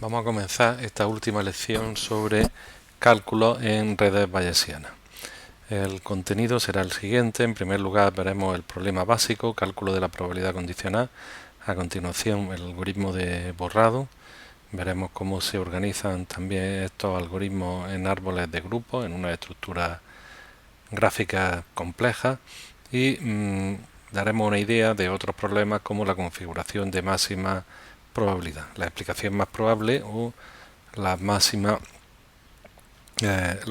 Vamos a comenzar esta última lección sobre cálculo en redes bayesianas. El contenido será el siguiente. En primer lugar veremos el problema básico, cálculo de la probabilidad condicional. A continuación el algoritmo de borrado. Veremos cómo se organizan también estos algoritmos en árboles de grupos, en una estructura gráfica compleja. Y daremos una idea de otros problemas como la configuración de máxima probabilidad, la explicación más probable o la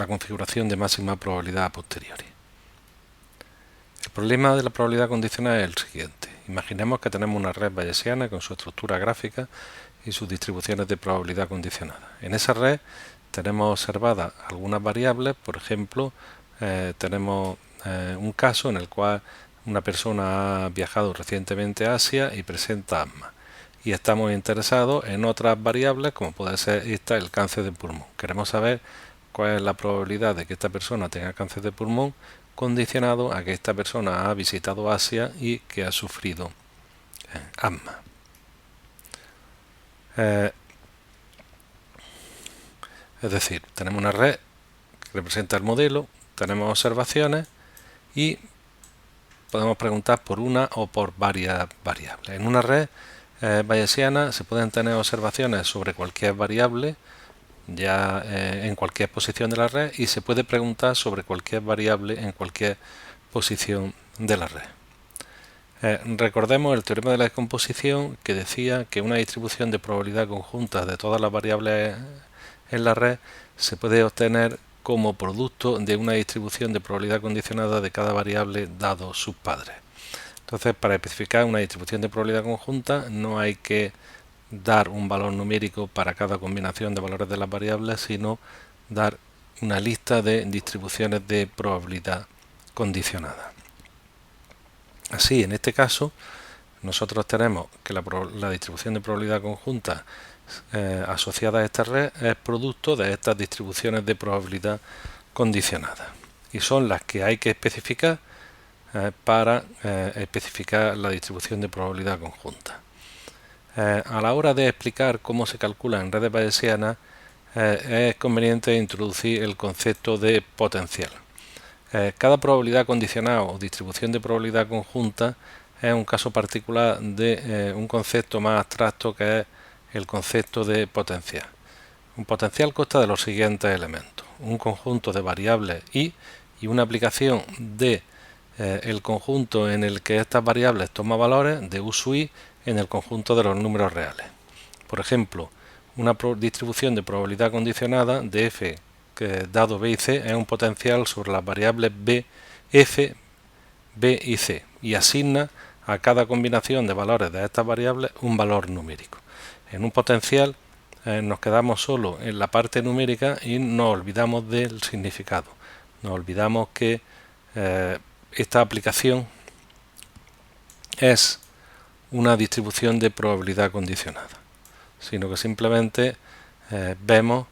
configuración de máxima probabilidad a posteriori. El problema de la probabilidad condicional es el siguiente. Imaginemos que tenemos una red bayesiana con su estructura gráfica y sus distribuciones de probabilidad condicionada. En esa red tenemos observadas algunas variables, por ejemplo, tenemos un caso en el cual una persona ha viajado recientemente a Asia y presenta asma. Y estamos interesados en otras variables, como puede ser el cáncer de pulmón. Queremos saber cuál es la probabilidad de que esta persona tenga cáncer de pulmón condicionado a que esta persona ha visitado Asia y que ha sufrido asma. Es decir, tenemos una red que representa el modelo, tenemos observaciones y podemos preguntar por una o por varias variables. En una red bayesiana se pueden tener observaciones sobre cualquier variable ya en cualquier posición de la red y se puede preguntar sobre cualquier variable en cualquier posición de la red. Recordemos el teorema de la descomposición que decía que una distribución de probabilidad conjunta de todas las variables en la red se puede obtener como producto de una distribución de probabilidad condicionada de cada variable dado sus padres. Entonces, para especificar una distribución de probabilidad conjunta no hay que dar un valor numérico para cada combinación de valores de las variables, sino dar una lista de distribuciones de probabilidad condicionada. Así, en este caso, nosotros tenemos que la distribución de probabilidad conjunta asociada a esta red es producto de estas distribuciones de probabilidad condicionada y son las que hay que especificar para especificar la distribución de probabilidad conjunta. A la hora de explicar cómo se calcula en redes bayesianas es conveniente introducir el concepto de potencial. Cada probabilidad condicional o distribución de probabilidad conjunta es un caso particular de un concepto más abstracto que es el concepto de potencial. Un potencial consta de los siguientes elementos: un conjunto de variables y una aplicación de el conjunto en el que estas variables toman valores de u sub i en el conjunto de los números reales. Por ejemplo, una distribución de probabilidad condicionada de f dado b y c es un potencial sobre las variables b, f, b y c y asigna a cada combinación de valores de estas variables un valor numérico. En un potencial nos quedamos solo en la parte numérica y nos olvidamos del significado. Nos olvidamos que esta aplicación es una distribución de probabilidad condicionada, sino que simplemente vemos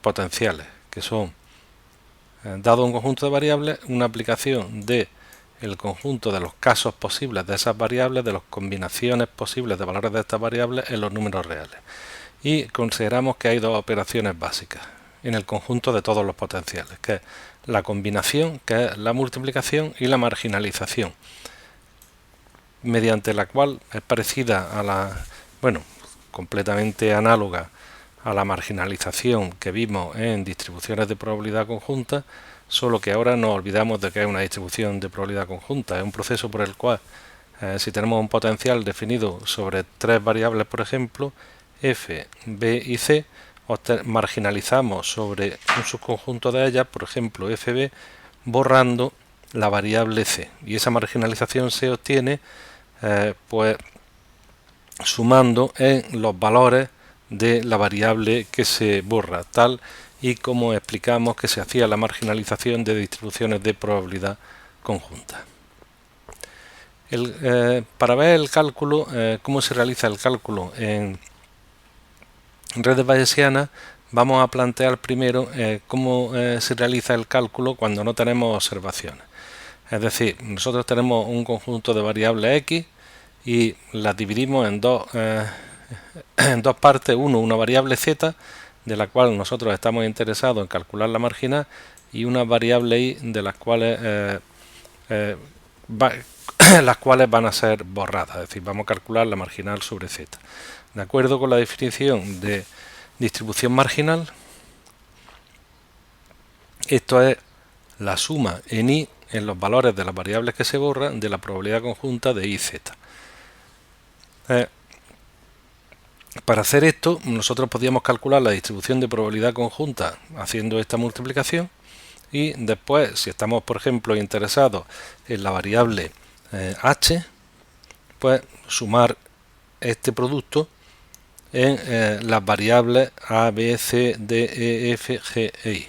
potenciales, que son, dado un conjunto de variables, una aplicación de el conjunto de los casos posibles de esas variables, de las combinaciones posibles de valores de estas variables en los números reales. Y consideramos que hay dos operaciones básicas en el conjunto de todos los potenciales, que es la combinación, que es la multiplicación, y la marginalización, mediante la cual es parecida a completamente análoga a la marginalización que vimos en distribuciones de probabilidad conjunta, solo que ahora nos olvidamos de que es una distribución de probabilidad conjunta. Es un proceso por el cual, si tenemos un potencial definido sobre tres variables, por ejemplo, f, b y c, marginalizamos sobre un subconjunto de ellas, por ejemplo fb, borrando la variable c, y esa marginalización se obtiene pues sumando en los valores de la variable que se borra, tal y como explicamos que se hacía la marginalización de distribuciones de probabilidad conjunta. Para ver el cálculo, cómo se realiza el cálculo en redes bayesianas, vamos a plantear primero cómo se realiza el cálculo cuando no tenemos observaciones. Es decir, nosotros tenemos un conjunto de variables x y las dividimos en en dos partes. Uno, una variable z, de la cual nosotros estamos interesados en calcular la marginal, y una variable y, de las cuales las cuales van a ser borradas, es decir, vamos a calcular la marginal sobre z. De acuerdo con la definición de distribución marginal, esto es la suma en i, en los valores de las variables que se borran, de la probabilidad conjunta de i z. Para hacer esto, nosotros podríamos calcular la distribución de probabilidad conjunta haciendo esta multiplicación, y después, si estamos, por ejemplo, interesados en la variable h, pues sumar este producto en las variables a, b, c, d, e, f, g e i.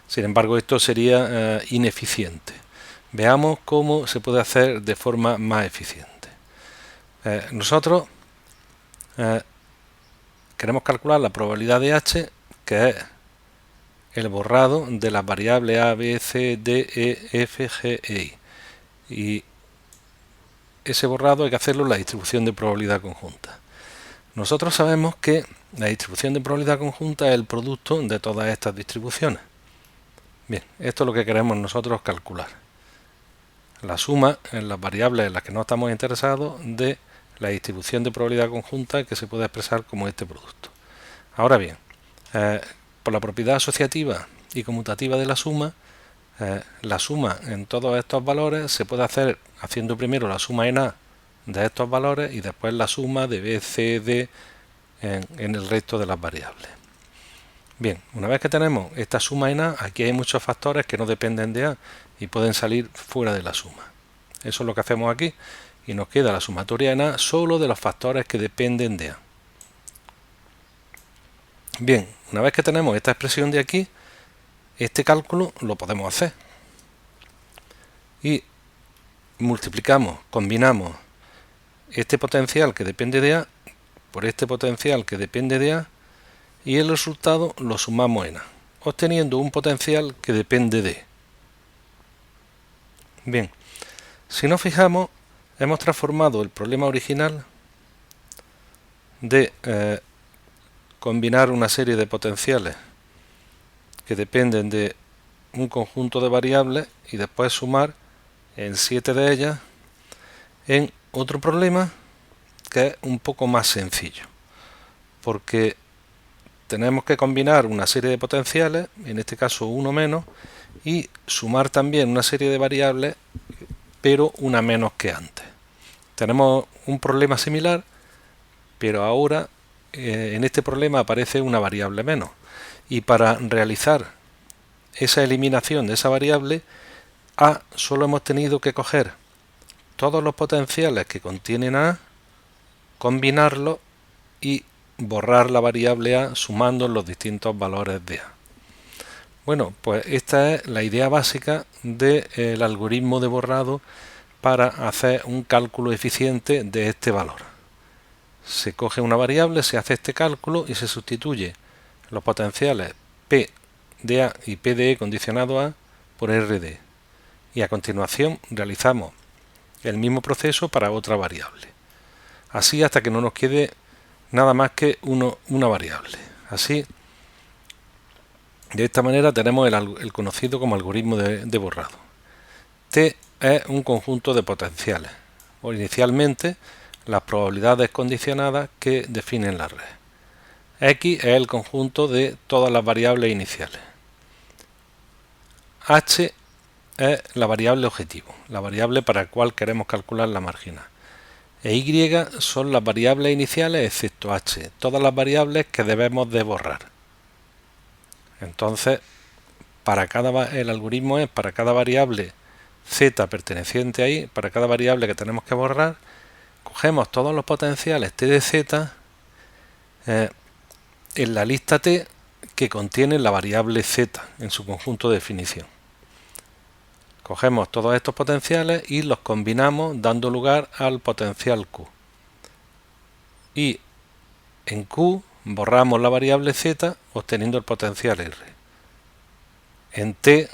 Sin embargo, esto sería ineficiente. Veamos cómo se puede hacer de forma más eficiente. Nosotros queremos calcular la probabilidad de h, que es el borrado de las variables a, b, c, d, e, f, g e i. Y ese borrado hay que hacerlo en la distribución de probabilidad conjunta. Nosotros sabemos que la distribución de probabilidad conjunta es el producto de todas estas distribuciones. Bien, esto es lo que queremos nosotros calcular. La suma en las variables en las que no estamos interesados de la distribución de probabilidad conjunta, que se puede expresar como este producto. Ahora bien, por la propiedad asociativa y conmutativa de la suma en todos estos valores se puede hacer haciendo primero la suma en A de estos valores y después la suma de B, C, D en el resto de las variables. Bien, una vez que tenemos esta suma en A, aquí hay muchos factores que no dependen de A y pueden salir fuera de la suma. Eso es lo que hacemos aquí, y nos queda la sumatoria en A solo de los factores que dependen de A. Bien, una vez que tenemos esta expresión de aquí, este cálculo lo podemos hacer. Y multiplicamos, combinamos este potencial que depende de A por este potencial que depende de A, y el resultado lo sumamos en A, obteniendo un potencial que depende de E. Bien, si nos fijamos, hemos transformado el problema original de combinar una serie de potenciales que dependen de un conjunto de variables y después sumar en 7 de ellas, en otro problema que es un poco más sencillo, porque tenemos que combinar una serie de potenciales, en este caso uno menos, y sumar también una serie de variables, pero una menos que antes. Tenemos un problema similar, pero ahora en este problema aparece una variable menos, y para realizar esa eliminación de esa variable A, solo hemos tenido que coger todos los potenciales que contienen A, combinarlos y borrar la variable A sumando los distintos valores de A. Bueno, pues esta es la idea básica del algoritmo de borrado para hacer un cálculo eficiente de este valor. Se coge una variable, se hace este cálculo y se sustituye los potenciales P de A y P de E condicionado a por R de E. Y a continuación realizamos el mismo proceso para otra variable. Así hasta que no nos quede nada más que una variable. Así, de esta manera tenemos el conocido como algoritmo de borrado. T es un conjunto de potenciales, o inicialmente las probabilidades condicionadas que definen la red. X es el conjunto de todas las variables iniciales. H es la variable objetivo, la variable para la cual queremos calcular la marginal. E Y son las variables iniciales excepto H, todas las variables que debemos de borrar. Entonces, el algoritmo es para cada variable z perteneciente ahí, para cada variable que tenemos que borrar, cogemos todos los potenciales t de z en la lista t que contiene la variable z en su conjunto de definición. Cogemos todos estos potenciales y los combinamos dando lugar al potencial q. Y en q borramos la variable z obteniendo el potencial r. En t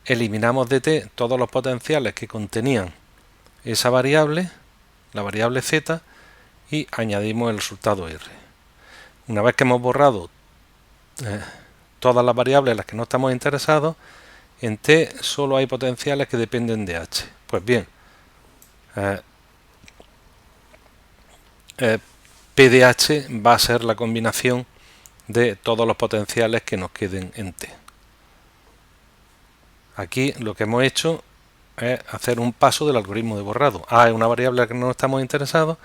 eliminamos de t todos los potenciales que contenían esa variable, la variable z, y añadimos el resultado R. Una vez que hemos borrado todas las variables en las que no estamos interesados, en T solo hay potenciales que dependen de H. Pues bien, P de H va a ser la combinación de todos los potenciales que nos queden en T. Aquí lo que hemos hecho es hacer un paso del algoritmo de borrado. A es una variable a la que no estamos interesados,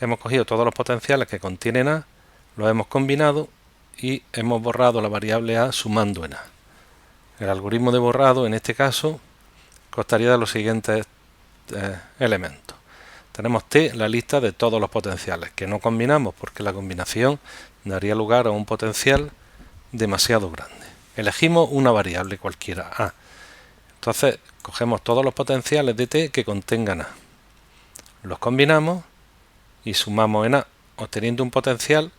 hemos cogido todos los potenciales que contienen A, los hemos combinado y hemos borrado la variable A sumando en A. El algoritmo de borrado en este caso constaría de los siguientes elementos. Tenemos T, la lista de todos los potenciales, que no combinamos porque la combinación daría lugar a un potencial demasiado grande. Elegimos una variable cualquiera, A. Entonces cogemos todos los potenciales de T que contengan A. Los combinamos y sumamos en A, obteniendo un potencial,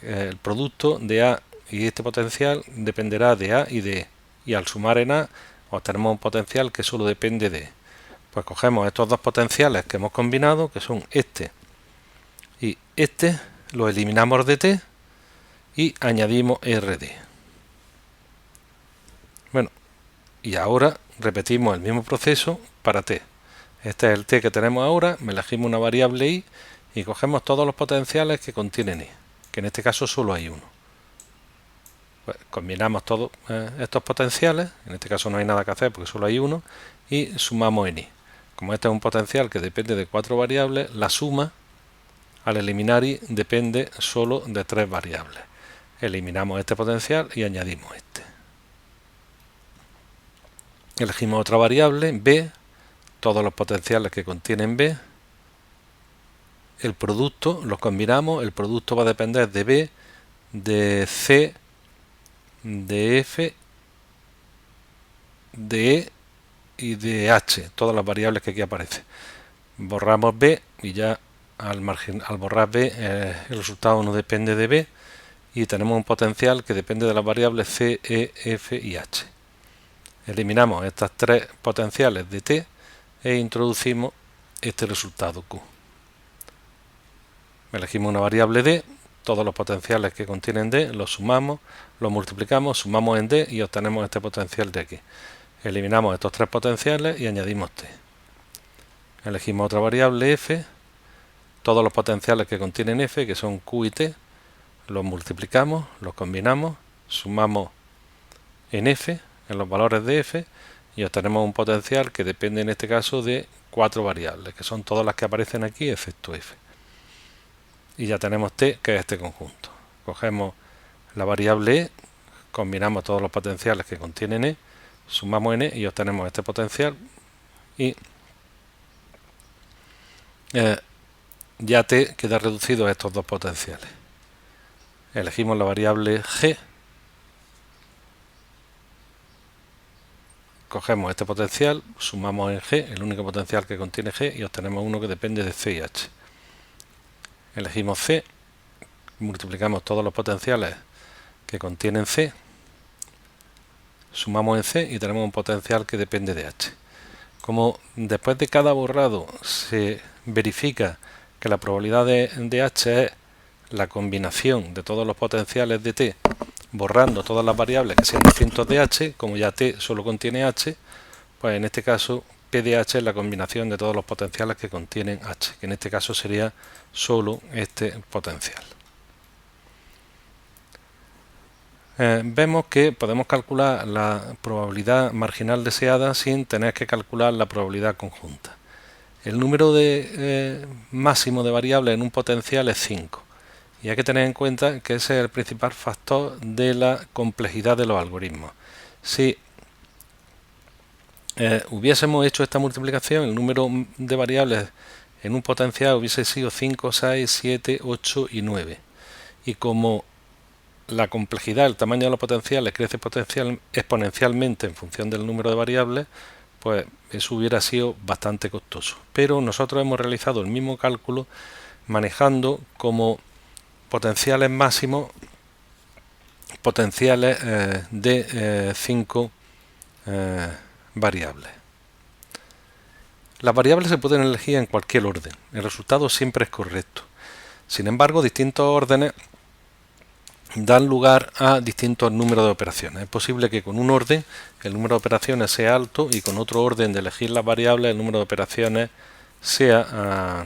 el producto de A y este potencial dependerá de A y de E. Y al sumar en A obtenemos un potencial que solo depende de E. Pues cogemos estos dos potenciales que hemos combinado, que son este y este, los eliminamos de T y añadimos RD. Bueno, y ahora repetimos el mismo proceso para T. Este es el T que tenemos ahora, me elegimos una variable I y cogemos todos los potenciales que contienen I, que en este caso solo hay uno. Pues combinamos todos estos potenciales, en este caso no hay nada que hacer porque solo hay uno, y sumamos en I. Como este es un potencial que depende de 4 variables, la suma al eliminar I depende solo de 3 variables. Eliminamos este potencial y añadimos este. Elegimos otra variable, B, todos los potenciales que contienen B. El producto, los combinamos, el producto va a depender de B, de C, de F, de E y de H, todas las variables que aquí aparecen. Borramos B y ya al borrar B el resultado no depende de B y tenemos un potencial que depende de las variables C, E, F y H. Eliminamos estas 3 potenciales de T e introducimos este resultado Q. Elegimos una variable D, todos los potenciales que contienen D los sumamos, los multiplicamos, sumamos en D y obtenemos este potencial de aquí. Eliminamos estos 3 potenciales y añadimos T. Elegimos otra variable F, todos los potenciales que contienen F, que son Q y T, los multiplicamos, los combinamos, sumamos en F, en los valores de F, y obtenemos un potencial que depende en este caso de 4 variables, que son todas las que aparecen aquí excepto F. Y ya tenemos T, que es este conjunto. Cogemos la variable E, combinamos todos los potenciales que contienen E, sumamos en E y obtenemos este potencial y ya T queda reducido a estos dos potenciales. Elegimos la variable G, cogemos este potencial, sumamos en G, el único potencial que contiene G, y obtenemos uno que depende de C y H. Elegimos C, multiplicamos todos los potenciales que contienen C, sumamos en C y tenemos un potencial que depende de H. Como después de cada borrado se verifica que la probabilidad de H es la combinación de todos los potenciales de T borrando todas las variables que sean distintos de H, como ya T solo contiene H, pues en este caso P de H es la combinación de todos los potenciales que contienen H, que en este caso sería solo este potencial. Vemos que podemos calcular la probabilidad marginal deseada sin tener que calcular la probabilidad conjunta. El número máximo de variables en un potencial es 5. Y hay que tener en cuenta que ese es el principal factor de la complejidad de los algoritmos. Si hubiésemos hecho esta multiplicación, el número de variables en un potencial hubiese sido 5, 6, 7, 8 y 9. Y como la complejidad, el tamaño de los potenciales crece exponencialmente en función del número de variables, pues eso hubiera sido bastante costoso. Pero nosotros hemos realizado el mismo cálculo manejando como potenciales máximos potenciales de 5 variables. Las variables se pueden elegir en cualquier orden, el resultado siempre es correcto. Sin embargo, distintos órdenes dan lugar a distintos números de operaciones. Es posible que con un orden el número de operaciones sea alto y con otro orden de elegir las variables el número de operaciones sea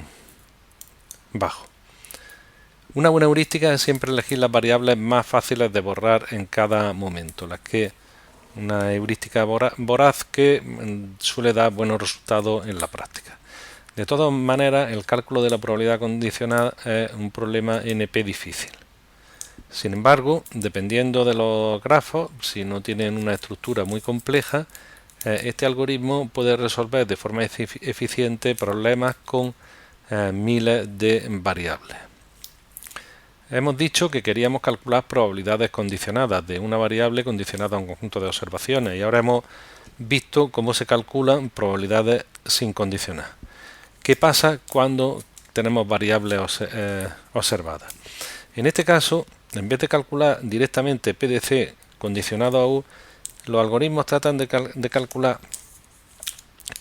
bajo. Una buena heurística es siempre elegir las variables más fáciles de borrar en cada momento, una heurística voraz que suele dar buenos resultados en la práctica. De todas maneras, el cálculo de la probabilidad condicionada es un problema NP difícil. Sin embargo, dependiendo de los grafos, si no tienen una estructura muy compleja, este algoritmo puede resolver de forma eficiente problemas con miles de variables. Hemos dicho que queríamos calcular probabilidades condicionadas de una variable condicionada a un conjunto de observaciones y ahora hemos visto cómo se calculan probabilidades sin condicionar. ¿Qué pasa cuando tenemos variables observadas? En este caso, en vez de calcular directamente P de C condicionado a U, los algoritmos tratan de calcular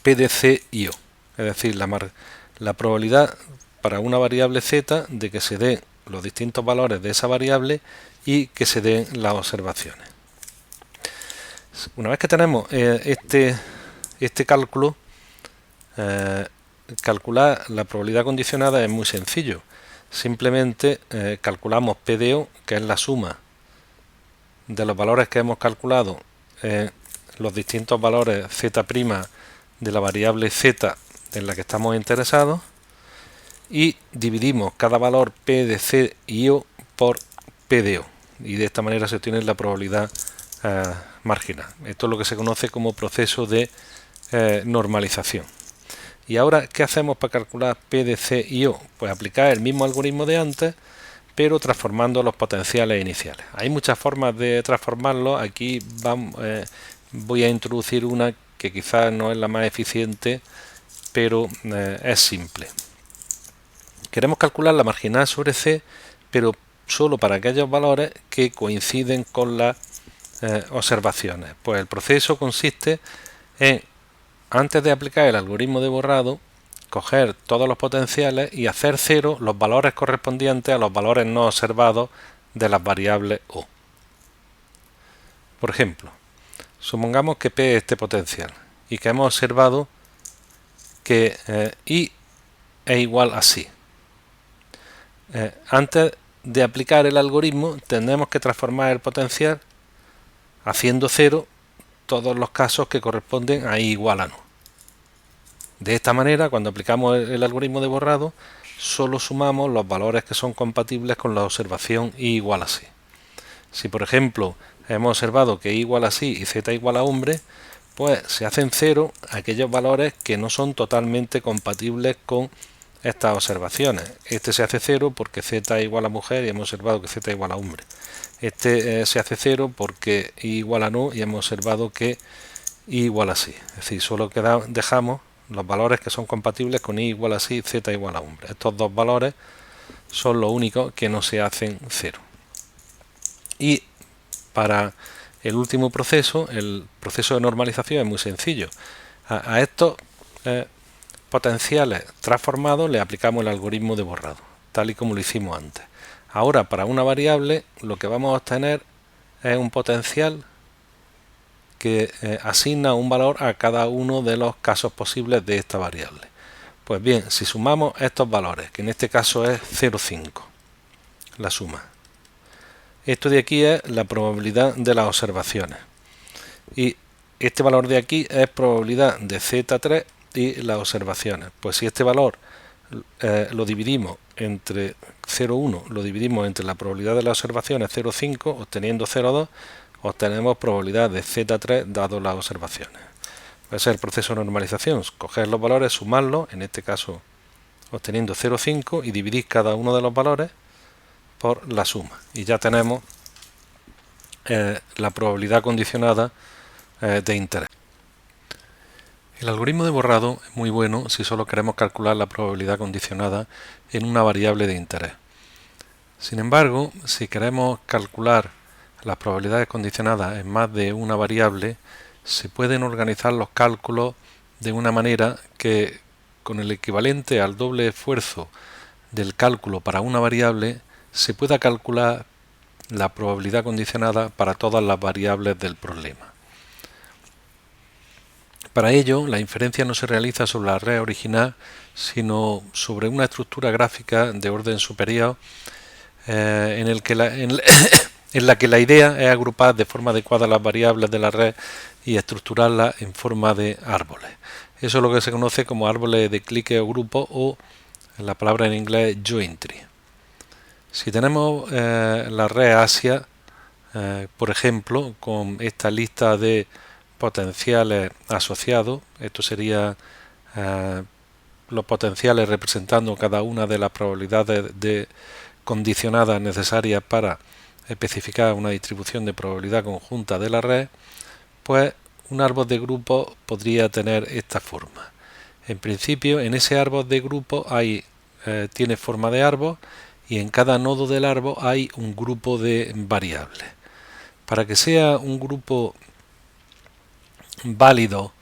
P de C y O, es decir, la probabilidad para una variable Z de que se den los distintos valores de esa variable y que se den las observaciones. Una vez que tenemos este cálculo, calcular la probabilidad condicionada es muy sencillo. Simplemente calculamos P de O, que es la suma de los valores que hemos calculado en los distintos valores Z' de la variable Z en la que estamos interesados, y dividimos cada valor P de C y O por P de O, y de esta manera se obtiene la probabilidad marginal. Esto es lo que se conoce como proceso de normalización. Y ahora, ¿qué hacemos para calcular P de C y O? Pues aplicar el mismo algoritmo de antes, pero transformando los potenciales iniciales. Hay muchas formas de transformarlos. Aquí voy a introducir una que quizás no es la más eficiente, pero es simple. Queremos calcular la marginal sobre C, pero solo para aquellos valores que coinciden con las observaciones. Pues el proceso consiste en, antes de aplicar el algoritmo de borrado, coger todos los potenciales y hacer cero los valores correspondientes a los valores no observados de las variables O. Por ejemplo, supongamos que P es este potencial y que hemos observado que I es igual a sí. Antes de aplicar el algoritmo tendremos que transformar el potencial haciendo cero todos los casos que corresponden a I igual a no. De esta manera, cuando aplicamos el algoritmo de borrado, solo sumamos los valores que son compatibles con la observación I igual a sí. Si, por ejemplo, hemos observado que I igual a sí y Z igual a hombre, pues se hacen cero aquellos valores que no son totalmente compatibles con estas observaciones. Este se hace cero porque Z es igual a mujer y hemos observado que Z es igual a hombre. Este se hace cero porque I igual a no y hemos observado que I igual a sí. Es decir, solo dejamos los valores que son compatibles con I igual a sí y Z igual a hombre. Estos dos valores son los únicos que no se hacen cero. Y para el último proceso, el proceso de normalización, es muy sencillo. A estos potenciales transformados le aplicamos el algoritmo de borrado, tal y como lo hicimos antes. Ahora, para una variable, lo que vamos a obtener es un potencial que asigna un valor a cada uno de los casos posibles de esta variable. Pues bien, si sumamos estos valores, que en este caso es 0,5, la suma. Esto de aquí es la probabilidad de las observaciones. Y este valor de aquí es probabilidad de Z3 y las observaciones. Pues si este valor lo dividimos entre 0,1, lo dividimos entre la probabilidad de las observaciones 0,5, obteniendo 0,2, obtenemos probabilidad de Z3 dado las observaciones. Ese es el proceso de normalización, coger los valores, sumarlos, en este caso obteniendo 0,5, y dividir cada uno de los valores por la suma. Y ya tenemos la probabilidad condicionada de interés. El algoritmo de borrado es muy bueno si solo queremos calcular la probabilidad condicionada en una variable de interés. Sin embargo, si queremos calcular las probabilidades condicionadas en más de una variable, se pueden organizar los cálculos de una manera que, con el equivalente al doble esfuerzo del cálculo para una variable se pueda calcular la probabilidad condicionada para todas las variables del problema. Para ello, la inferencia no se realiza sobre la red original, sino sobre una estructura gráfica de orden superior en la que la idea es agrupar de forma adecuada las variables de la red y estructurarlas en forma de árboles. Eso es lo que se conoce como árboles de clique o grupo, o la palabra en inglés join tree. Si tenemos la red Asia, por ejemplo, con esta lista de potenciales asociados, esto sería los potenciales representando cada una de las probabilidades condicionadas necesarias para especificar una distribución de probabilidad conjunta de la red, pues un árbol de grupo podría tener esta forma. En principio, en ese árbol de grupo tiene forma de árbol, y en cada nodo del árbol hay un grupo de variables. Para que sea un grupo válido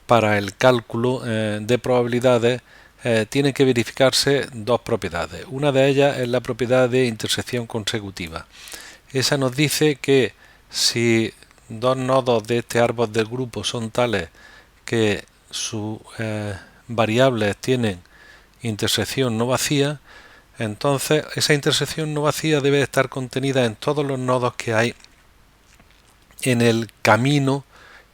para el cálculo de probabilidades, tienen que verificarse dos propiedades. Una de ellas es la propiedad de intersección consecutiva. Esa nos dice que si dos nodos de este árbol del grupo son tales que sus variables tienen intersección no vacía, entonces esa intersección no vacía debe estar contenida en todos los nodos que hay en el camino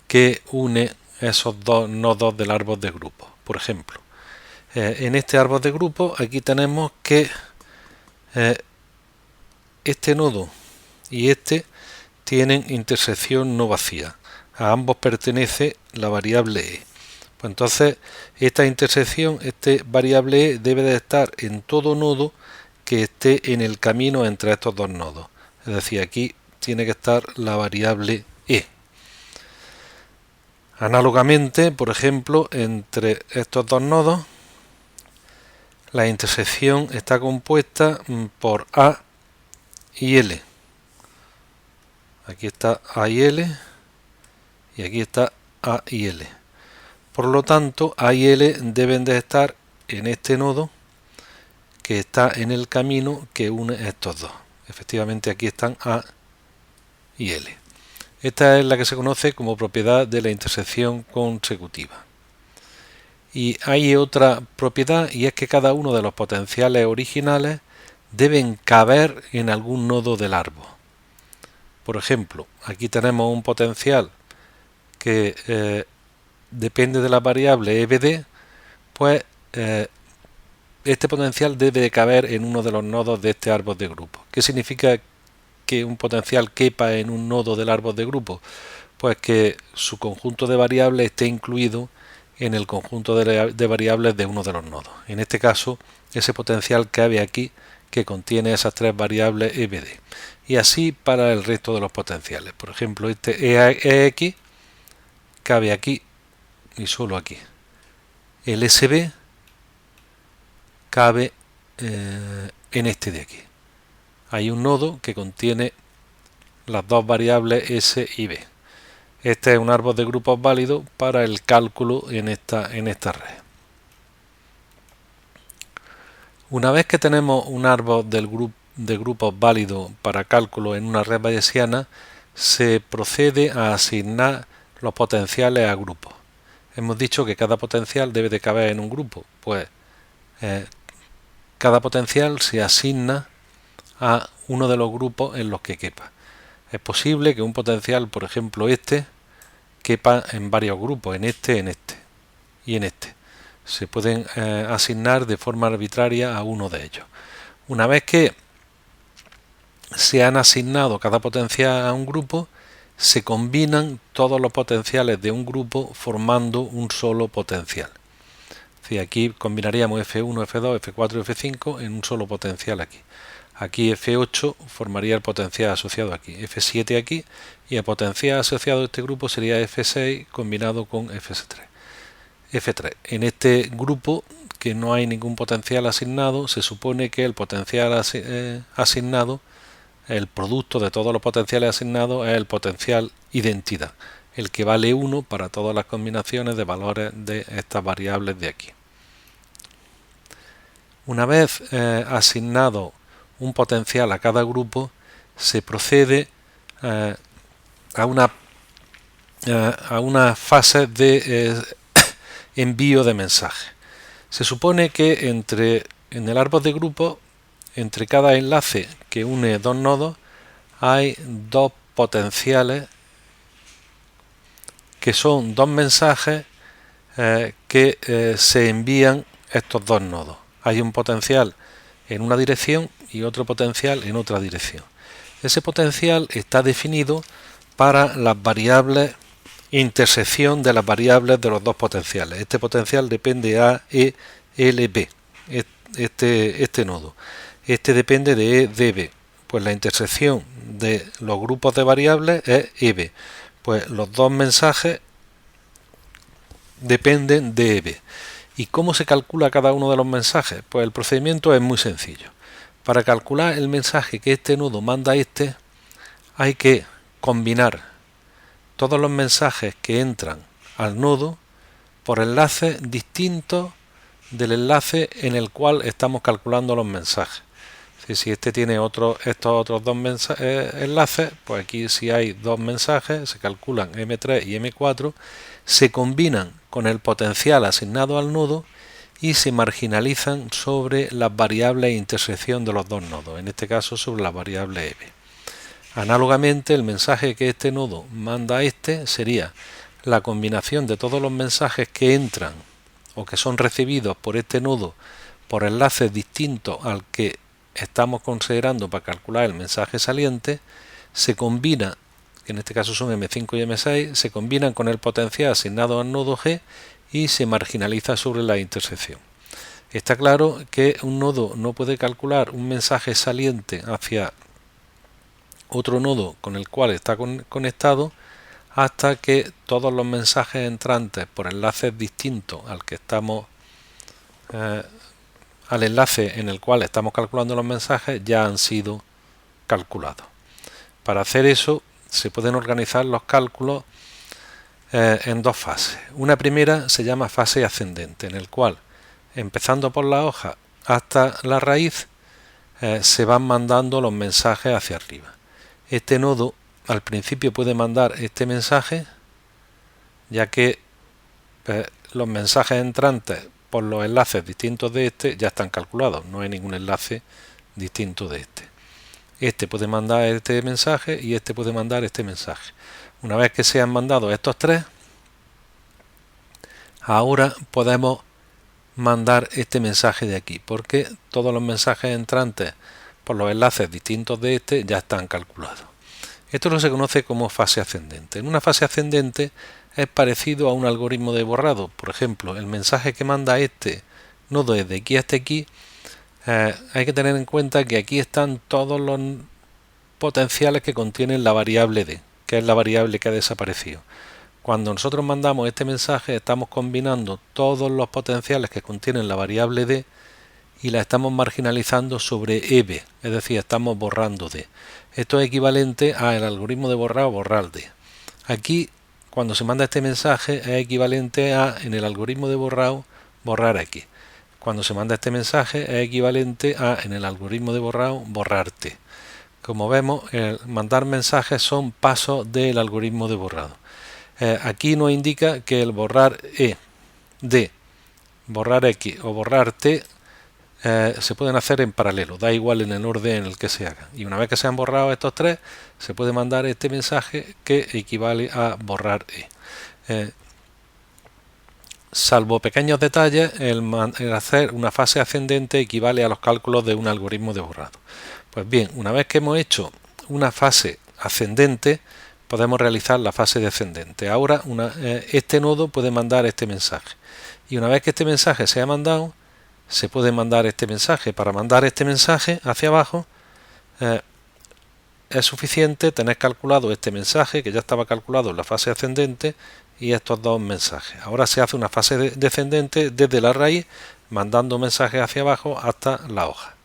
que une esos dos nodos del árbol de grupo. Por ejemplo, en este árbol de grupo aquí tenemos que este nodo y este tienen intersección no vacía. A ambos pertenece la variable e. Pues entonces esta intersección, este variable e, debe de estar en todo nodo que esté en el camino entre estos dos nodos. Es decir, aquí tiene que estar la variable e. Análogamente, por ejemplo, entre estos dos nodos, la intersección está compuesta por A y L. Aquí está A y L, y aquí está A y L. Por lo tanto, A y L deben de estar en este nodo que está en el camino que une estos dos. Efectivamente, aquí están A y L. Esta es la que se conoce como propiedad de la intersección consecutiva. Y hay otra propiedad, y es que cada uno de los potenciales originales deben caber en algún nodo del árbol. Por ejemplo, aquí tenemos un potencial que depende de la variable EBD, pues este potencial debe de caber en uno de los nodos de este árbol de grupo. ¿Qué significa que un potencial quepa en un nodo del árbol de grupo? Pues que su conjunto de variables esté incluido en el conjunto de variables de uno de los nodos. En este caso, ese potencial cabe aquí, que contiene esas tres variables EBD. Y así para el resto de los potenciales. Por ejemplo, este EX cabe aquí y solo aquí. El SB cabe en este de aquí. Hay un nodo que contiene las dos variables S y B. Este es un árbol de grupos válido para el cálculo en esta red. Una vez que tenemos un árbol de grupos válido para cálculo en una red bayesiana, se procede a asignar los potenciales a grupos. Hemos dicho que cada potencial debe de caber en un grupo. Pues cada potencial se asigna a uno de los grupos en los que quepa. Es posible que un potencial, por ejemplo este, quepa en varios grupos, en este y en este. Se pueden asignar de forma arbitraria a uno de ellos. Una vez que se han asignado cada potencial a un grupo, se combinan todos los potenciales de un grupo formando un solo potencial. Sí, aquí combinaríamos F1, F2, F4 y F5 en un solo potencial aquí. Aquí F8 formaría el potencial asociado aquí, F7 aquí, y el potencial asociado a este grupo sería F6 combinado con F3. F3. En este grupo, que no hay ningún potencial asignado, se supone que el potencial asignado, el producto de todos los potenciales asignados, es el potencial identidad, el que vale 1 para todas las combinaciones de valores de estas variables de aquí. Una vez asignado un potencial a cada grupo, se procede a una fase de envío de mensajes. Se supone que en el árbol de grupos, entre cada enlace que une dos nodos, hay dos potenciales que son dos mensajes que se envían estos dos nodos. Hay un potencial en una dirección y otro potencial en otra dirección. Ese potencial está definido para las variables intersección de las variables de los dos potenciales. Este potencial depende a E, L, B, este nodo. Este depende de E, D, B. Pues la intersección de los grupos de variables es EB. Pues los dos mensajes dependen de EB. ¿Y cómo se calcula cada uno de los mensajes? Pues el procedimiento es muy sencillo. Para calcular el mensaje que este nodo manda a este, hay que combinar todos los mensajes que entran al nodo por enlaces distintos del enlace en el cual estamos calculando los mensajes. Si este tiene estos otros dos enlaces, pues aquí si hay dos mensajes, se calculan M3 y M4, se combinan con el potencial asignado al nodo y se marginalizan sobre las variables de intersección de los dos nodos, en este caso sobre la variable EB. Análogamente, el mensaje que este nodo manda a este sería la combinación de todos los mensajes que entran o que son recibidos por este nodo por enlaces distintos al que estamos considerando para calcular el mensaje saliente, se combina, que en este caso son M5 y M6, se combinan con el potencial asignado al nodo G y se marginaliza sobre la intersección. Está claro que un nodo no puede calcular un mensaje saliente hacia otro nodo con el cual está conectado hasta que todos los mensajes entrantes por enlaces distintos al que estamos al enlace en el cual estamos calculando los mensajes ya han sido calculados. Para hacer eso se pueden organizar los cálculos en dos fases. Una primera se llama fase ascendente, en el cual empezando por la hoja hasta la raíz se van mandando los mensajes hacia arriba. Este nodo al principio puede mandar este mensaje, ya que los mensajes entrantes por los enlaces distintos de este ya están calculados, no hay ningún enlace distinto de este. Este puede mandar este mensaje y este puede mandar este mensaje. Una vez que se han mandado estos tres, ahora podemos mandar este mensaje de aquí, porque todos los mensajes entrantes por los enlaces distintos de este ya están calculados. Esto no se conoce como fase ascendente. En una fase ascendente es parecido a un algoritmo de borrado. Por ejemplo, el mensaje que manda este nodo desde aquí hasta aquí, hay que tener en cuenta que aquí están todos los potenciales que contienen la variable D, que es la variable que ha desaparecido. Cuando nosotros mandamos este mensaje, estamos combinando todos los potenciales que contienen la variable D y la estamos marginalizando sobre EB, es decir, estamos borrando D. Esto es equivalente al algoritmo de borrar o borrar D. Aquí, cuando se manda este mensaje, es equivalente a, en el algoritmo de borrado, borrar X. Cuando se manda este mensaje, es equivalente a, en el algoritmo de borrado, borrar T. Como vemos, el mandar mensajes son pasos del algoritmo de borrado. Aquí nos indica que el borrar E, D, borrar X o borrar T se pueden hacer en paralelo, da igual en el orden en el que se haga. Y una vez que se han borrado estos tres, se puede mandar este mensaje que equivale a borrar E. Salvo pequeños detalles, el hacer una fase ascendente equivale a los cálculos de un algoritmo de borrado. Pues bien, una vez que hemos hecho una fase ascendente, podemos realizar la fase descendente. Ahora este nodo puede mandar este mensaje. Y una vez que este mensaje se ha mandado, se puede mandar este mensaje. Para mandar este mensaje hacia abajo es suficiente tener calculado este mensaje que ya estaba calculado en la fase ascendente y estos dos mensajes. Ahora se hace una fase descendente desde la raíz, mandando mensajes hacia abajo hasta la hoja.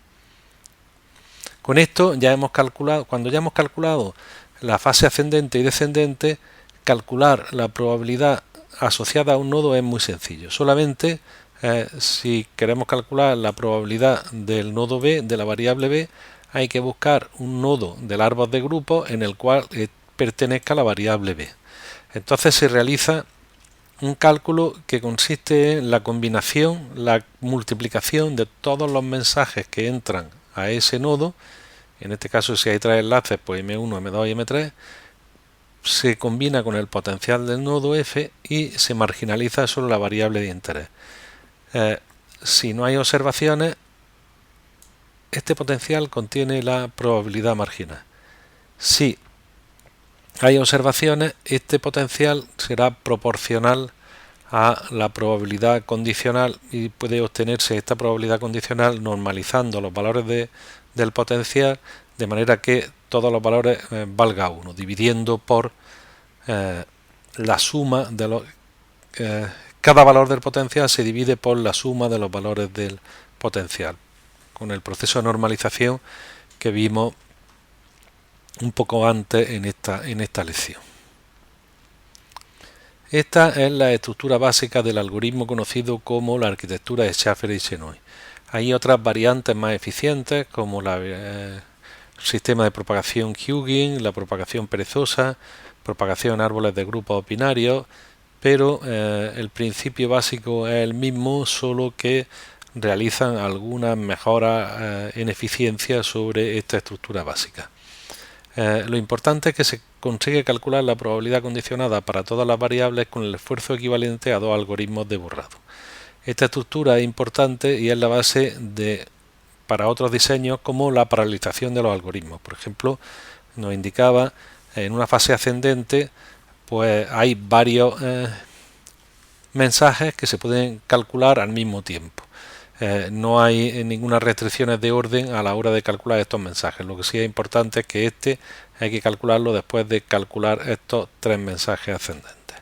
Con esto ya hemos calculado, cuando ya hemos calculado la fase ascendente y descendente, calcular la probabilidad asociada a un nodo es muy sencillo. Solamente si queremos calcular la probabilidad del nodo B, de la variable B, hay que buscar un nodo del árbol de grupos en el cual pertenezca la variable B. Entonces se realiza un cálculo que consiste en la combinación, la multiplicación de todos los mensajes que entran a ese nodo. En este caso, si hay 3 enlaces, pues M1, M2 y M3, se combina con el potencial del nodo F y se marginaliza solo la variable de interés. Si no hay observaciones, este potencial contiene la probabilidad marginal. Si hay observaciones, este potencial será proporcional a la probabilidad condicional y puede obtenerse esta probabilidad condicional normalizando los valores del potencial de manera que todos los valores valga 1, dividiendo por la suma de los... cada valor del potencial se divide por la suma de los valores del potencial, con el proceso de normalización que vimos un poco antes en esta lección. Esta es la estructura básica del algoritmo conocido como la arquitectura de Schaffer y Shenoy. Hay otras variantes más eficientes como el sistema de propagación Huygens, la propagación perezosa, propagación en árboles de grupos binarios, pero el principio básico es el mismo, solo que realizan algunas mejoras en eficiencia sobre esta estructura básica. Lo importante es que se consigue calcular la probabilidad condicionada para todas las variables con el esfuerzo equivalente a 2 algoritmos de borrado. Esta estructura es importante y es la base para otros diseños como la paralelización de los algoritmos. Por ejemplo, nos indicaba en una fase ascendente, pues hay varios mensajes que se pueden calcular al mismo tiempo. No hay ninguna restricciones de orden a la hora de calcular estos mensajes. Lo que sí es importante es que hay que calcularlo después de calcular estos 3 mensajes ascendentes.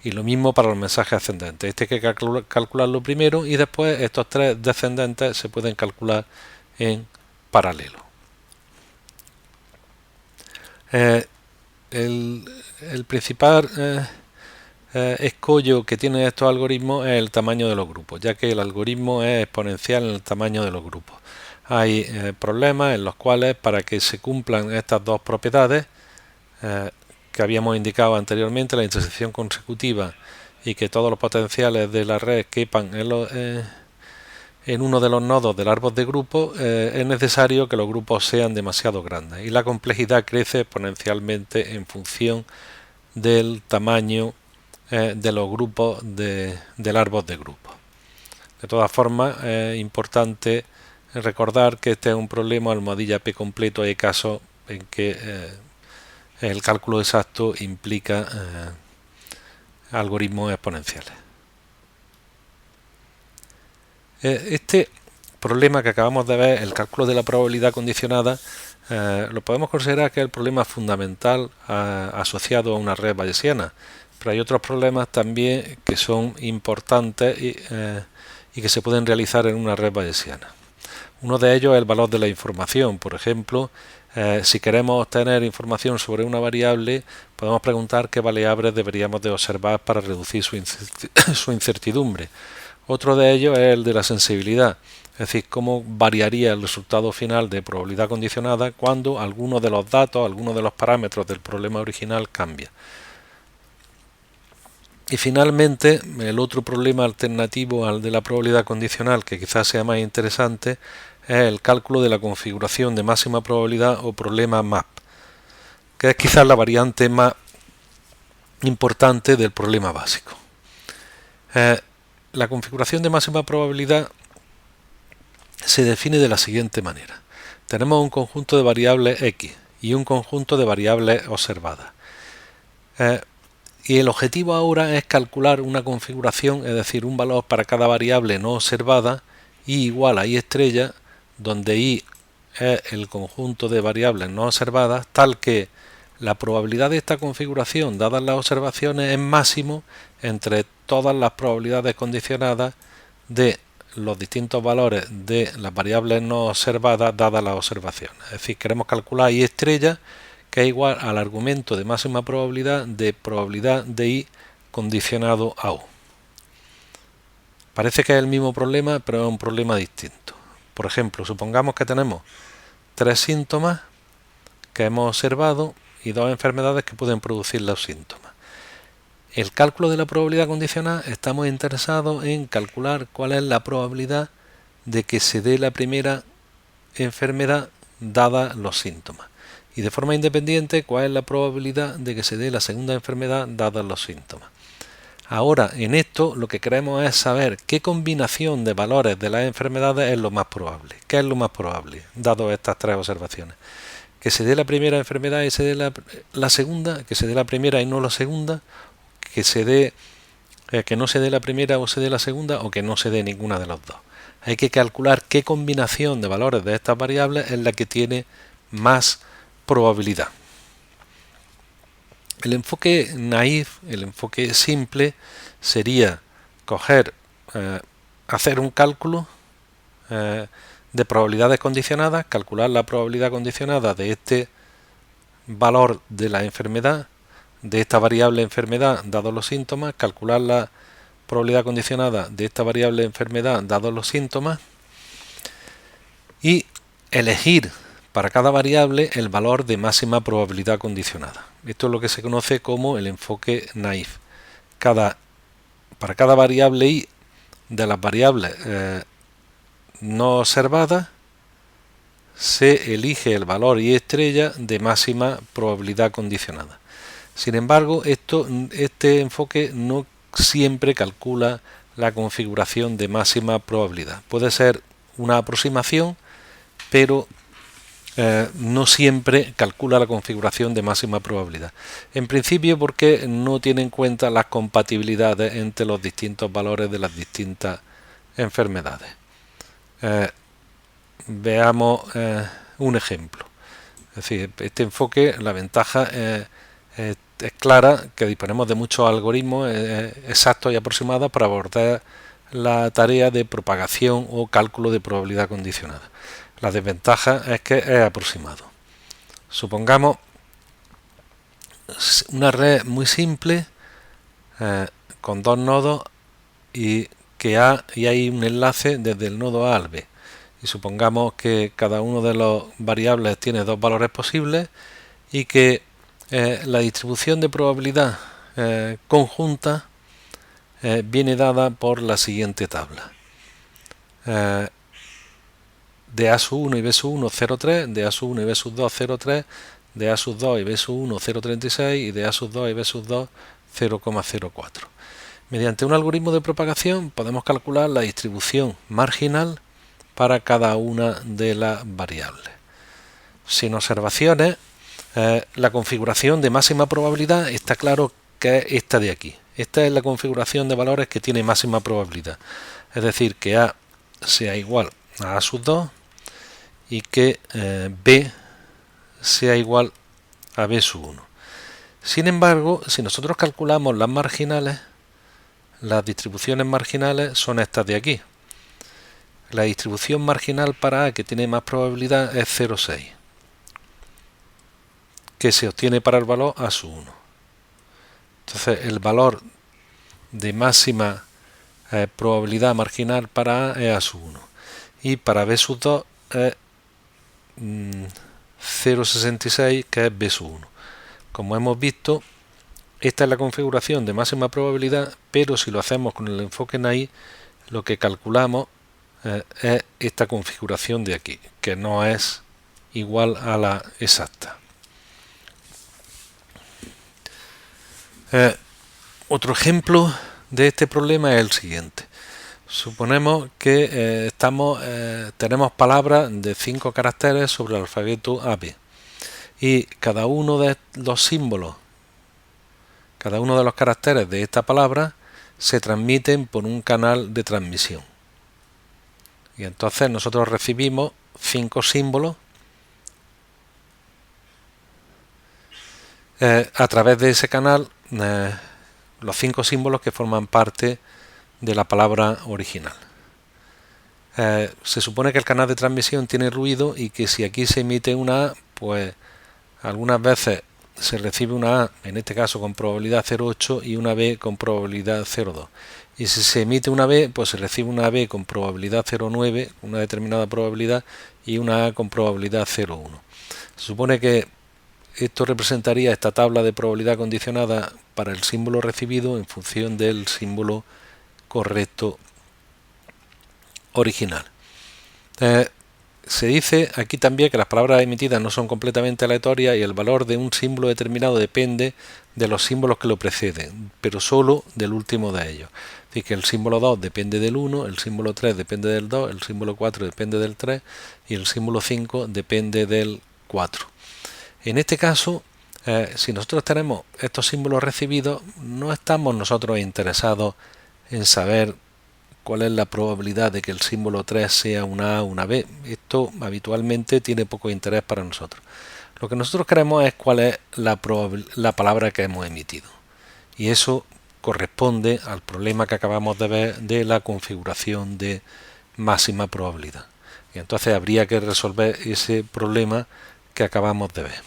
Y lo mismo para los mensajes ascendentes. Hay que calcularlo primero y después estos 3 descendentes se pueden calcular en paralelo. El principal escollo que tienen estos algoritmos es el tamaño de los grupos, ya que el algoritmo es exponencial en el tamaño de los grupos. Hay problemas en los cuales, para que se cumplan estas dos propiedades que habíamos indicado anteriormente, la intersección consecutiva y que todos los potenciales de la red quepan en uno de los nodos del árbol de grupos, es necesario que los grupos sean demasiado grandes y la complejidad crece exponencialmente en función del tamaño de los grupos del árbol de grupos. De todas formas, es importante recordar que este es un problema almohadilla P completo. Hay casos en que el cálculo exacto implica algoritmos exponenciales. Este problema que acabamos de ver, el cálculo de la probabilidad condicionada, lo podemos considerar que es el problema fundamental asociado a una red bayesiana. Pero hay otros problemas también que son importantes y que se pueden realizar en una red bayesiana. Uno de ellos es el valor de la información. Por ejemplo, si queremos obtener información sobre una variable, podemos preguntar qué variables deberíamos de observar para reducir su incertidumbre. Otro de ellos es el de la sensibilidad, es decir, cómo variaría el resultado final de probabilidad condicionada cuando alguno de los datos, alguno de los parámetros del problema original cambia. Y finalmente, el otro problema alternativo al de la probabilidad condicional, que quizás sea más interesante, es el cálculo de la configuración de máxima probabilidad o problema MAP, que es quizás la variante más importante del problema básico. La configuración de máxima probabilidad se define de la siguiente manera. Tenemos un conjunto de variables X y un conjunto de variables observadas. Y el objetivo ahora es calcular una configuración, es decir, un valor para cada variable no observada, y igual a i estrella, donde i es el conjunto de variables no observadas, tal que la probabilidad de esta configuración, dadas las observaciones, es máximo entre todas las probabilidades condicionadas de los distintos valores de las variables no observadas dadas las observaciones. Es decir, queremos calcular i estrella, que es igual al argumento de máxima probabilidad de i condicionado a u. Parece que es el mismo problema, pero es un problema distinto. Por ejemplo, supongamos que tenemos 3 síntomas que hemos observado y 2 enfermedades que pueden producir los síntomas. El cálculo de la probabilidad condicional, estamos interesados en calcular cuál es la probabilidad de que se dé la primera enfermedad dada los síntomas, y de forma independiente cuál es la probabilidad de que se dé la segunda enfermedad dada los síntomas. Ahora, en esto lo que queremos es saber qué combinación de valores de las enfermedades es lo más probable. ¿Qué es lo más probable, dado estas 3 observaciones? Que se dé la primera enfermedad y se dé la segunda, que se dé la primera y no la segunda, que se dé que no se dé la primera o se dé la segunda, o que no se dé ninguna de las dos. Hay que calcular qué combinación de valores de estas variables es la que tiene más probabilidad. El enfoque naif, el enfoque simple, sería hacer un cálculo de probabilidades condicionadas, calcular la probabilidad condicionada de este valor de la enfermedad, de esta variable enfermedad dados los síntomas, calcular la probabilidad condicionada de esta variable enfermedad dados los síntomas y elegir para cada variable el valor de máxima probabilidad condicionada. Esto es lo que se conoce como el enfoque naif. Para cada variable i de las variables no observadas se elige el valor i estrella de máxima probabilidad condicionada. Sin embargo, este enfoque no siempre calcula la configuración de máxima probabilidad. Puede ser una aproximación, pero no siempre calcula la configuración de máxima probabilidad. En principio porque no tiene en cuenta las compatibilidades entre los distintos valores de las distintas enfermedades. Veamos un ejemplo. Es decir, este enfoque, la ventaja es clara, que disponemos de muchos algoritmos exactos y aproximados para abordar la tarea de propagación o cálculo de probabilidad condicionada. La desventaja es que es aproximado. Supongamos una red muy simple con 2 nodos y hay un enlace desde el nodo A al B. Y supongamos que cada uno de los variables tiene 2 valores posibles y que la distribución de probabilidad conjunta viene dada por la siguiente tabla. De A sub 1 y B sub 1 0,3, de A sub 1 y B sub 2 0,3, de A sub 2 y B sub 1 0,36 y de A sub 2 y B sub 2 0,04. Mediante un algoritmo de propagación podemos calcular la distribución marginal para cada una de las variables. Sin observaciones, la configuración de máxima probabilidad está claro que es esta de aquí. Esta es la configuración de valores que tiene máxima probabilidad. Es decir, que A sea igual a sub 2 y que B sea igual a B sub 1. Sin embargo, si nosotros calculamos las marginales, las distribuciones marginales son estas de aquí. La distribución marginal para A que tiene más probabilidad es 0,6, que se obtiene para el valor A sub 1. Entonces el valor de máxima probabilidad marginal para A es A sub 1 y para B sub 2 es 0,66, que es B sub 1. Como hemos visto, esta es la configuración de máxima probabilidad, pero si lo hacemos con el enfoque naif, lo que calculamos es esta configuración de aquí, que no es igual a la exacta. Otro ejemplo de este problema es el siguiente. Suponemos que tenemos palabras de 5 caracteres sobre el alfabeto AB y cada uno de los símbolos, cada uno de los caracteres de esta palabra se transmiten por un canal de transmisión. Y entonces nosotros recibimos 5 símbolos a través de ese canal, los 5 símbolos que forman parte de la palabra original. Se supone que el canal de transmisión tiene ruido y que si aquí se emite una A, pues algunas veces se recibe una A, en este caso con probabilidad 0,8 y una B con probabilidad 0,2. Y si se emite una B, pues se recibe una B con probabilidad 0,9, una determinada probabilidad, y una A con probabilidad 0,1. Se supone que esto representaría esta tabla de probabilidad condicionada para el símbolo recibido en función del símbolo correcto original. Se dice aquí también que las palabras emitidas no son completamente aleatorias y el valor de un símbolo determinado depende de los símbolos que lo preceden, pero solo del último de ellos. Es decir, que el símbolo 2 depende del 1, el símbolo 3 depende del 2, el símbolo 4 depende del 3 y el símbolo 5 depende del 4. En este caso, si nosotros tenemos estos símbolos recibidos, no estamos nosotros interesados en saber cuál es la probabilidad de que el símbolo 3 sea una A o una B. Esto habitualmente tiene poco interés para nosotros. Lo que nosotros queremos es cuál es la palabra que hemos emitido. Y eso corresponde al problema que acabamos de ver de la configuración de máxima probabilidad. Y entonces habría que resolver ese problema que acabamos de ver.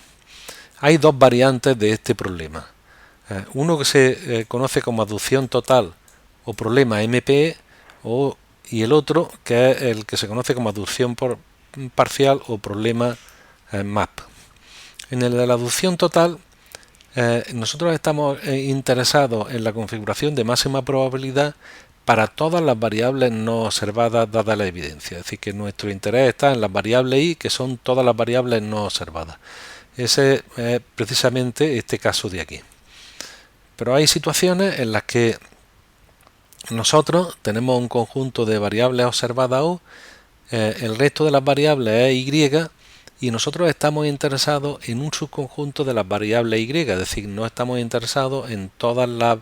Hay dos variantes de este problema. Uno que se conoce como aducción total o problema MPE, y el otro que es el que se conoce como aducción parcial o problema MAP. En el de la aducción total, nosotros estamos interesados en la configuración de máxima probabilidad para todas las variables no observadas dada la evidencia. Es decir, que nuestro interés está en las variables I, que son todas las variables no observadas. Ese es precisamente este caso de aquí. Pero hay situaciones en las que nosotros tenemos un conjunto de variables observadas O, el resto de las variables es Y, y nosotros estamos interesados en un subconjunto de las variables Y, es decir, no estamos interesados en todas las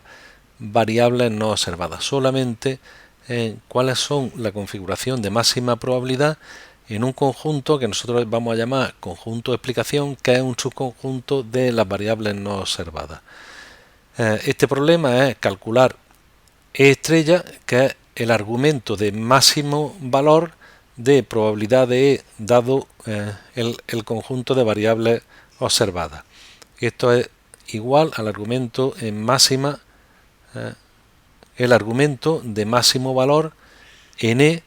variables no observadas, solamente en cuáles son la configuración de máxima probabilidad en un conjunto que nosotros vamos a llamar conjunto de explicación, que es un subconjunto de las variables no observadas. Este problema es calcular E estrella, que es el argumento de máximo valor de probabilidad de E dado el conjunto de variables observadas. Esto es igual al argumento en máxima, el argumento de máximo valor en E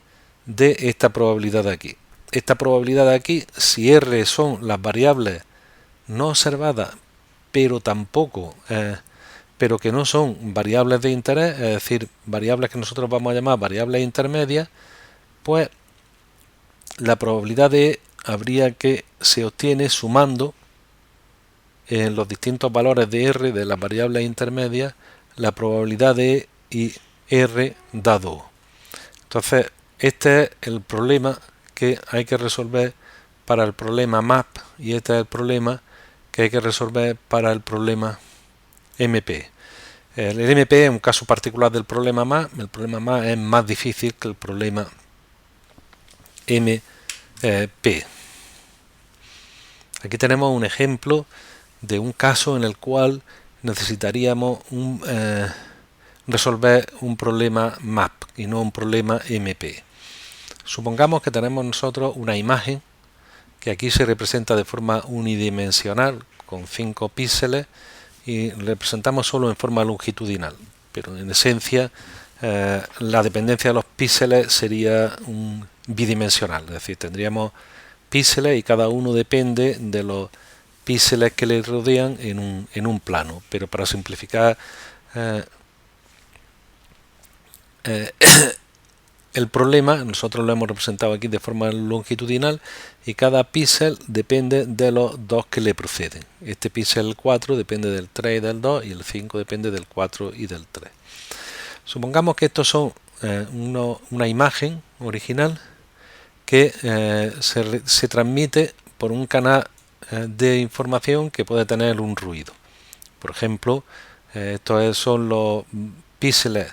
de esta probabilidad de aquí. Esta probabilidad de aquí, si R son las variables no observadas, pero tampoco pero que no son variables de interés, es decir, variables que nosotros vamos a llamar variables intermedias, pues la probabilidad de E habría que se obtiene sumando en los distintos valores de R de las variables intermedias la probabilidad de E y R dado O. Entonces, este es el problema que hay que resolver para el problema MAP y este es el problema que hay que resolver para el problema MP. El MP es un caso particular del problema MAP. El problema MAP es más difícil que el problema MP. Aquí tenemos un ejemplo de un caso en el cual necesitaríamos resolver un problema MAP y no un problema MP. Supongamos que tenemos nosotros una imagen que aquí se representa de forma unidimensional con 5 píxeles y representamos solo en forma longitudinal, pero en esencia la dependencia de los píxeles sería bidimensional, es decir, tendríamos píxeles y cada uno depende de los píxeles que le rodean en un plano, pero para simplificar el problema, nosotros lo hemos representado aquí de forma longitudinal y cada píxel depende de los dos que le proceden. Este píxel 4 depende del 3 y del 2 y el 5 depende del 4 y del 3. Supongamos que estos son una imagen original que se transmite por un canal de información que puede tener un ruido. Por ejemplo, estos son los píxeles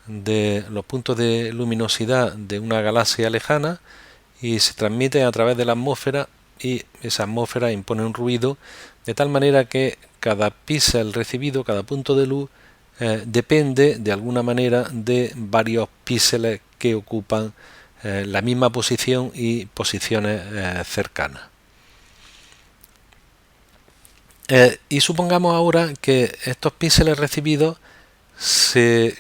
de los puntos de luminosidad de una galaxia lejana y se transmite a través de la atmósfera y esa atmósfera impone un ruido de tal manera que cada píxel recibido, cada punto de luz depende de alguna manera de varios píxeles que ocupan la misma posición y posiciones cercanas. Y supongamos ahora que estos píxeles recibidos se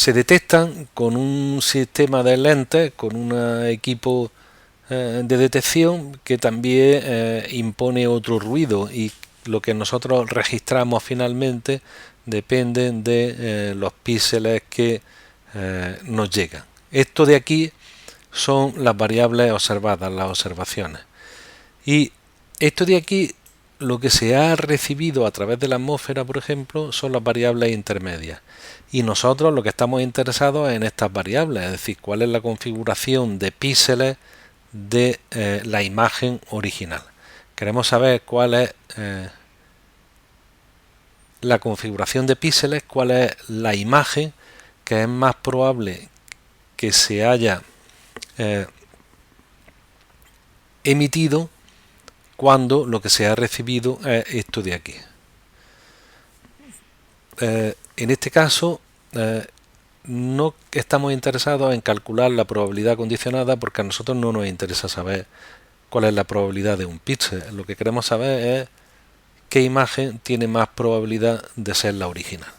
detectan con un sistema de lentes, con un equipo de detección que también impone otro ruido, y lo que nosotros registramos finalmente depende de los píxeles que nos llegan. Esto de aquí son las variables observadas, las observaciones. Y esto de aquí, lo que se ha recibido a través de la atmósfera, por ejemplo, son las variables intermedias. Y nosotros lo que estamos interesados es en estas variables, es decir, cuál es la configuración de píxeles de la imagen original. Queremos saber cuál es la configuración de píxeles, cuál es la imagen que es más probable que se haya emitido cuando lo que se ha recibido es esto de aquí. En este caso no estamos interesados en calcular la probabilidad condicionada, porque a nosotros no nos interesa saber cuál es la probabilidad de un píxel. Lo que queremos saber es qué imagen tiene más probabilidad de ser la original.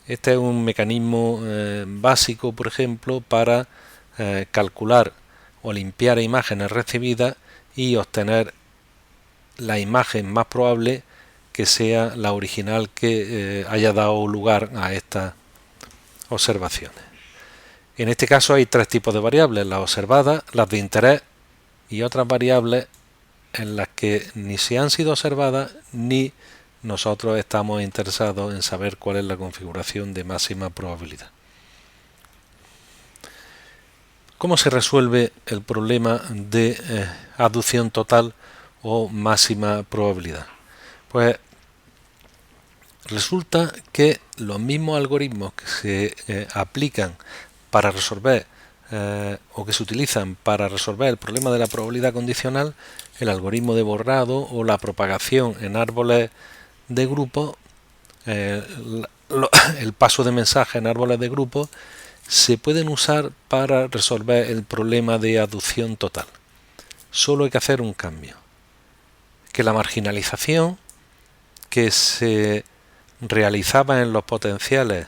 Este es un mecanismo básico, por ejemplo, para calcular o limpiar imágenes recibidas y obtener la imagen más probable que sea la original que haya dado lugar a estas observaciones. En este caso hay tres tipos de variables: las observadas, las de interés y otras variables en las que ni se han sido observadas ni nosotros estamos interesados en saber cuál es la configuración de máxima probabilidad. ¿Cómo se resuelve el problema de aducción total o máxima probabilidad? Pues resulta que los mismos algoritmos que se aplican para resolver o que se utilizan para resolver el problema de la probabilidad condicional, el algoritmo de borrado o la propagación en árboles de grupos, el paso de mensaje en árboles de grupos, se pueden usar para resolver el problema de aducción total. Solo hay que hacer un cambio: que la marginalización que se realizaba en los potenciales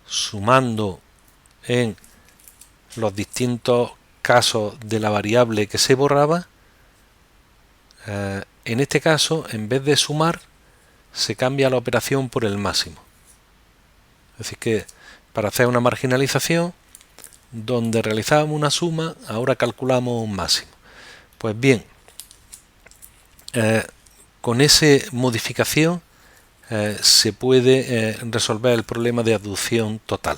sumando en los distintos casos de la variable que se borraba, en este caso, en vez de sumar, se cambia la operación por el máximo. Es decir, que para hacer una marginalización donde realizábamos una suma, ahora calculamos un máximo. Pues bien, con esa modificación se puede resolver el problema de aducción total.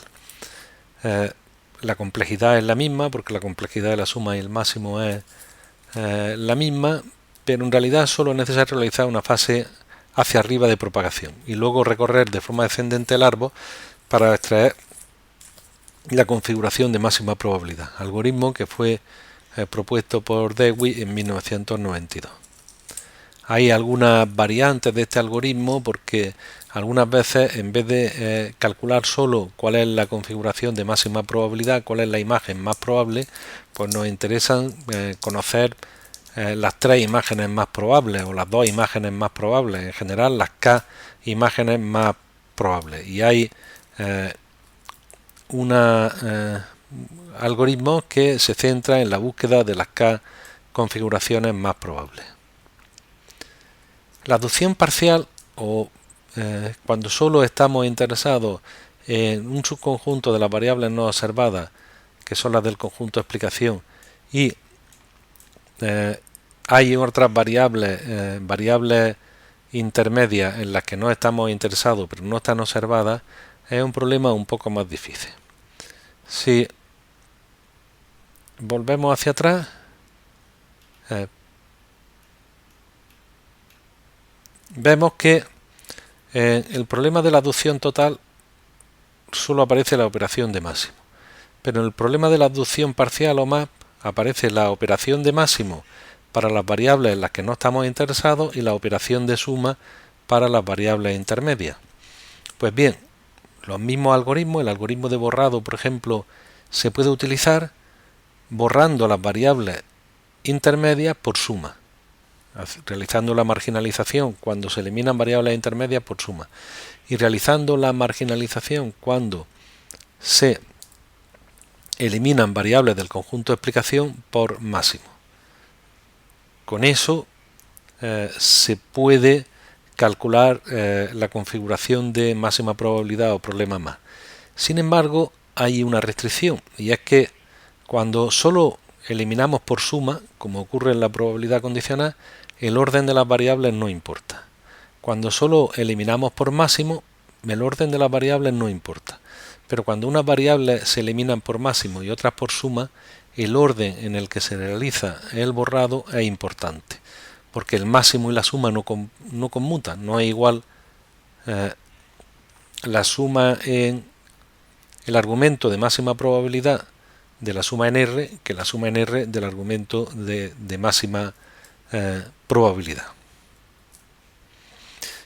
La complejidad es la misma, porque la complejidad de la suma y el máximo es la misma, pero en realidad solo es necesario realizar una fase hacia arriba de propagación y luego recorrer de forma descendente el árbol para extraer la configuración de máxima probabilidad, algoritmo que fue propuesto por Dewey en 1992. Hay algunas variantes de este algoritmo, porque algunas veces, en vez de calcular solo cuál es la configuración de máxima probabilidad, cuál es la imagen más probable, pues nos interesan conocer las tres imágenes más probables o las dos imágenes más probables, en general las K imágenes más probables. Y hay algoritmo que se centra en la búsqueda de las K configuraciones más probables. La aducción parcial, o cuando solo estamos interesados en un subconjunto de las variables no observadas, que son las del conjunto de explicación, y hay otras variables intermedias en las que no estamos interesados pero no están observadas, es un problema un poco más difícil. Si volvemos hacia atrás, vemos que en el problema de la aducción total solo aparece la operación de máximo, pero en el problema de la aducción parcial o MAP aparece la operación de máximo para las variables en las que no estamos interesados y la operación de suma para las variables intermedias. Pues bien, los mismos algoritmos, el algoritmo de borrado, por ejemplo, se puede utilizar borrando las variables intermedias por suma, realizando la marginalización cuando se eliminan variables intermedias por suma, y realizando la marginalización cuando se eliminan variables del conjunto de explicación por máximo. Con eso se puede calcular la configuración de máxima probabilidad o problema más. Sin embargo, hay una restricción, y es que cuando solo eliminamos por suma, como ocurre en la probabilidad condicional, el orden de las variables no importa. Cuando solo eliminamos por máximo, el orden de las variables no importa. Pero cuando unas variables se eliminan por máximo y otras por suma, el orden en el que se realiza el borrado es importante, porque el máximo y la suma no conmutan, no es igual la suma en el argumento de máxima probabilidad de la suma en R que la suma en R del argumento de máxima probabilidad.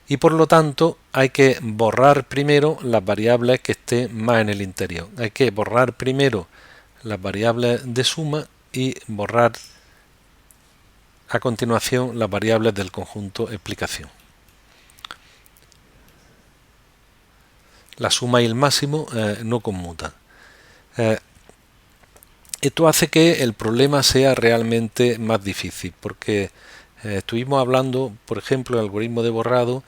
Y por lo tanto hay que borrar primero las variables que estén más en el interior. Hay que borrar primero las variables de suma y borrar a continuación las variables del conjunto explicación. La suma y el máximo no conmutan. Esto hace que el problema sea realmente más difícil, porque estuvimos hablando, por ejemplo, en el algoritmo de borrado,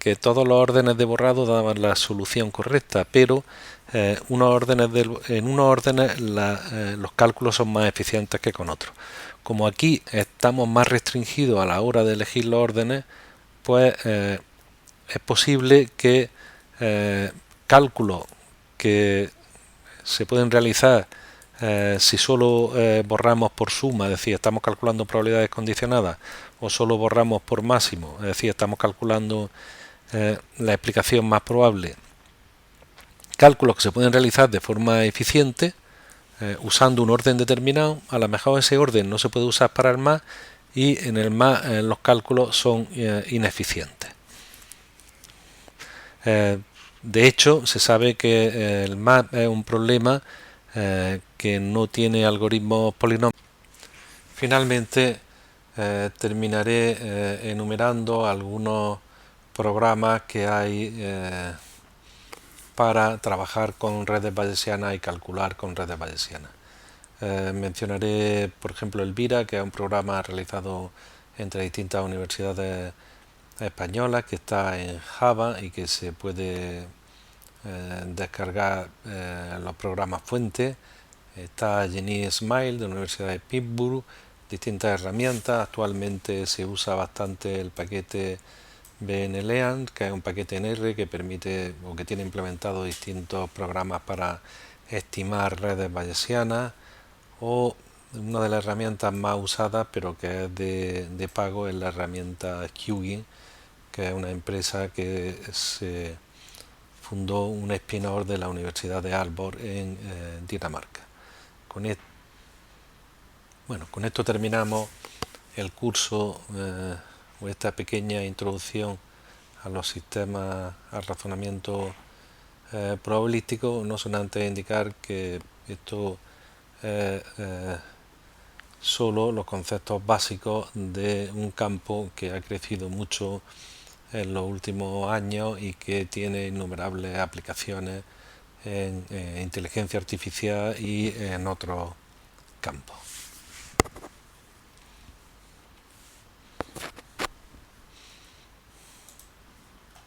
que todos los órdenes de borrado daban la solución correcta, pero en unos órdenes los cálculos son más eficientes que con otros. Como aquí estamos más restringidos a la hora de elegir los órdenes, pues es posible que cálculos que se pueden realizar si solo borramos por suma, es decir, estamos calculando probabilidades condicionadas, o solo borramos por máximo, es decir, estamos calculando la explicación más probable, cálculos que se pueden realizar de forma eficiente usando un orden determinado. A lo mejor ese orden no se puede usar para el más, y en el más los cálculos son ineficientes. De hecho, se sabe que el más es un problema que no tiene algoritmos polinomiales. Finalmente terminaré enumerando algunos programas que hay para trabajar con redes bayesianas y calcular con redes bayesianas. Mencionaré, por ejemplo, Elvira, que es un programa realizado entre distintas universidades españolas, que está en Java y que se puede descargar los programas fuentes. Está Jenny Smile, de la Universidad de Pittsburgh, distintas herramientas. Actualmente se usa bastante el paquete BNLearn, que es un paquete en R que permite o que tiene implementado distintos programas para estimar redes bayesianas, o una de las herramientas más usadas, pero que es de pago, es la herramienta Hugging, que es una empresa que se fundó un spin-off de la Universidad de Aalborg en Dinamarca. Con esto terminamos el curso o esta pequeña introducción a los sistemas, al razonamiento probabilístico, no son antes de indicar que esto es solo los conceptos básicos de un campo que ha crecido mucho en los últimos años y que tiene innumerables aplicaciones en inteligencia artificial y en otros campos.